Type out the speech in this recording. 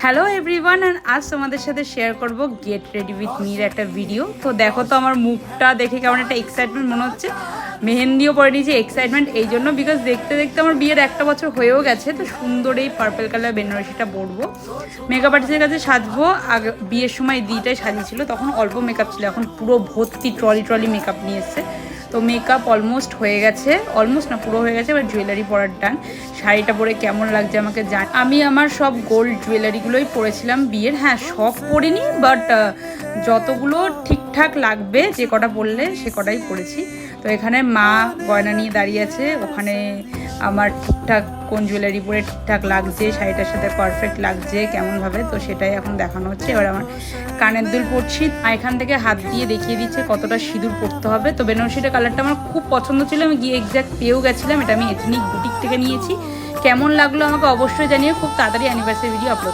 Hello everyone, and আজ তোমাদের সাথে শেয়ার করব গেট রেডি উইথ মির একটা ভিডিও। তো দেখো তো আমার মুখটা দেখে কেমন একটা এক্সাইটমেন্ট মনে হচ্ছে। মেহেন্দিও পরে নিয়েছি, এক্সাইটমেন্ট এই জন্য বিকজ দেখতে দেখতে আমার বিয়ের 1 বছর হয়েও গেছে। তো সুন্দর এই পার্পল কালার বেনারসিটা পরবো, মেকআপ আর্টিস্টের কাছে সাজবো। আগে বিয়ের সময় দিটাই সাজিয়েছিল, তখন অল্প মেকআপ ছিল, এখন পুরো ভর্তি ট্রলি মেকআপ নিয়ে এসছে। তো মেকআপ অলমোস্ট হয়ে গেছে, অলমোস্ট না পুরো হয়ে গেছে। এবার জুয়েলারি পরার টান। শাড়িটা পরে কেমন লাগছে আমাকে জান। আমি আমার সব গোল্ড জুয়েলারিগুলোই পরেছিলাম বিয়ের, হ্যাঁ সব পরিনি, বাট যতগুলো ঠিকঠাক লাগবে যে কটা পরলে সে কটাই পরেছি। তো এখানে মা গয়না নিয়ে দাঁড়িয়ে আছে, ওখানে আমার ঠিকঠাক কোন জুয়েলারি পরে ঠিকঠাক লাগছে, শাড়িটার সাথে পারফেক্ট লাগছে কেমনভাবে, তো সেটাই এখন দেখানো হচ্ছে। এবার আমার কানের দুল পরছি, এখান থেকে হাত দিয়ে দেখিয়ে দিচ্ছে কতটা সিঁদুর পরতে হবে। তো বেনারসিটা কালারটা আমার খুব পছন্দ ছিল, আমি গিয়ে এক্স্যাক্ট পেয়েও গেছিলাম। এটা আমি এথনিক বুটিক থেকে নিয়েছি। কেমন লাগলো আমাকে অবশ্যই জানিয়ে, খুব তাড়াতাড়ি অ্যানিভার্সারি ভিডিও আপলোড